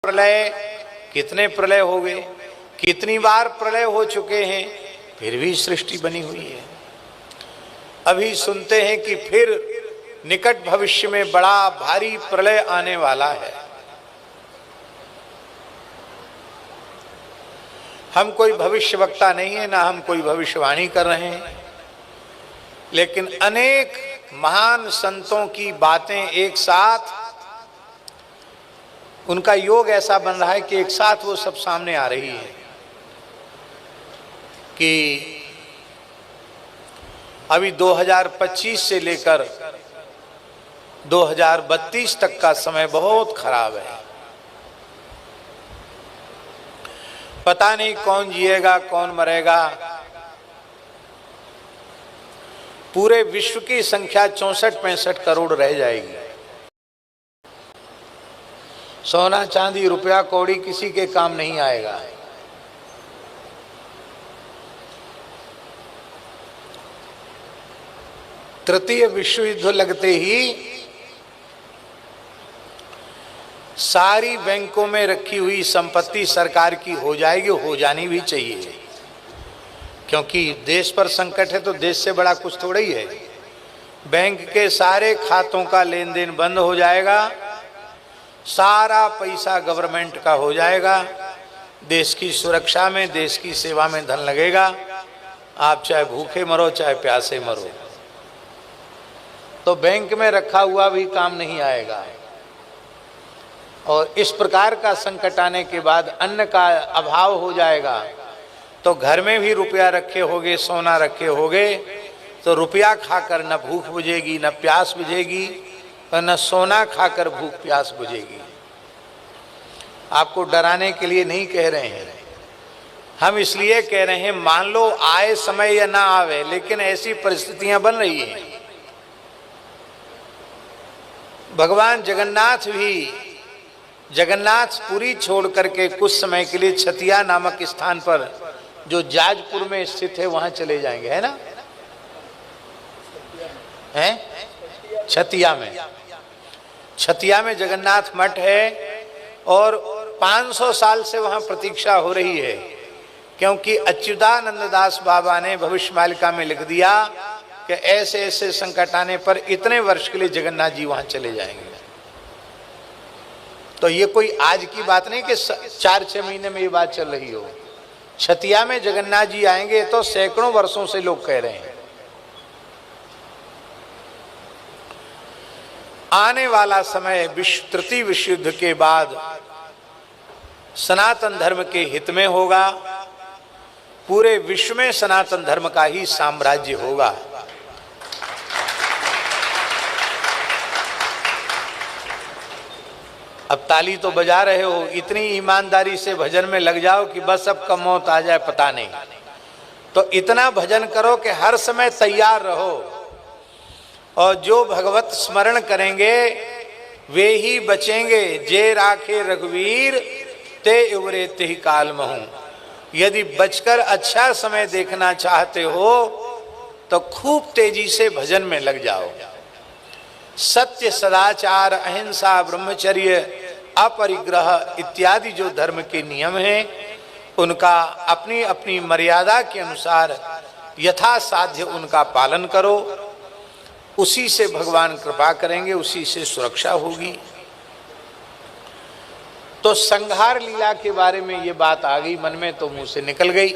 प्रलय, कितने प्रलय हो गए, कितनी बार प्रलय हो चुके हैं, फिर भी सृष्टि बनी हुई है। अभी सुनते हैं कि फिर निकट भविष्य में बड़ा भारी प्रलय आने वाला है। हम कोई भविष्यवक्ता नहीं है, ना हम कोई भविष्यवाणी कर रहे हैं, लेकिन अनेक महान संतों की बातें एक साथ, उनका योग ऐसा बन रहा है कि एक साथ वो सब सामने आ रही है कि अभी 2025 से लेकर 2032 तक का समय बहुत खराब है। पता नहीं कौन जिएगा कौन मरेगा। पूरे विश्व की संख्या 64-65 करोड़ रह जाएगी। सोना चांदी रुपया कौड़ी किसी के काम नहीं आएगा। तृतीय विश्व युद्ध लगते ही सारी बैंकों में रखी हुई संपत्ति सरकार की हो जाएगी, हो जानी भी चाहिए, क्योंकि देश पर संकट है तो देश से बड़ा कुछ थोड़ा ही है। बैंक के सारे खातों का लेन देन बंद हो जाएगा, सारा पैसा गवर्नमेंट का हो जाएगा, देश की सुरक्षा में, देश की सेवा में धन लगेगा। आप चाहे भूखे मरो चाहे प्यासे मरो, तो बैंक में रखा हुआ भी काम नहीं आएगा। और इस प्रकार का संकट आने के बाद अन्न का अभाव हो जाएगा, तो घर में भी रुपया रखे होगे, सोना रखे होगे, तो रुपया खाकर न भूख बुझेगी, न प्यास बुझेगी, और न सोना खाकर भूख प्यास बुझेगी। आपको डराने के लिए नहीं कह रहे हैं, हम इसलिए कह रहे हैं मान लो आए समय या ना आवे, लेकिन ऐसी परिस्थितियां बन रही हैं। भगवान जगन्नाथपुरी छोड़ करके कुछ समय के लिए छतिया नामक स्थान पर, जो जाजपुर में स्थित है, वहां चले जाएंगे, है ना? हैं? छतिया में जगन्नाथ मठ है और 500 साल से वहां प्रतीक्षा हो रही है, क्योंकि अच्युतानंद दास बाबा ने भविष्यमालिका में लिख दिया कि ऐसे ऐसे संकट आने पर इतने वर्ष के लिए जगन्नाथ जी वहां चले जाएंगे। तो ये कोई आज की बात नहीं कि 4-6 महीने में ये बात चल रही हो। छतिया में जगन्नाथ जी आएंगे तो सैकड़ों वर्षों से लोग कह रहे हैं। आने वाला समय तृतीय विश्व युद्ध के बाद सनातन धर्म के हित में होगा। पूरे विश्व में सनातन धर्म का ही साम्राज्य होगा। अब ताली तो बजा रहे हो, इतनी ईमानदारी से भजन में लग जाओ कि बस अब कब मौत आ जाए पता नहीं। तो इतना भजन करो कि हर समय तैयार रहो, और जो भगवत स्मरण करेंगे वे ही बचेंगे। जे राखे रघुवीर ते उबरे ते काल महू। यदि बचकर अच्छा समय देखना चाहते हो तो खूब तेजी से भजन में लग जाओ। सत्य, सदाचार, अहिंसा, ब्रह्मचर्य, अपरिग्रह इत्यादि जो धर्म के नियम हैं, उनका अपनी अपनी मर्यादा के अनुसार यथासाध्य उनका पालन करो। उसी से भगवान कृपा करेंगे, उसी से सुरक्षा होगी। तो संहार लीला के बारे में ये बात आ गई मन में, तो मुंह से निकल गई।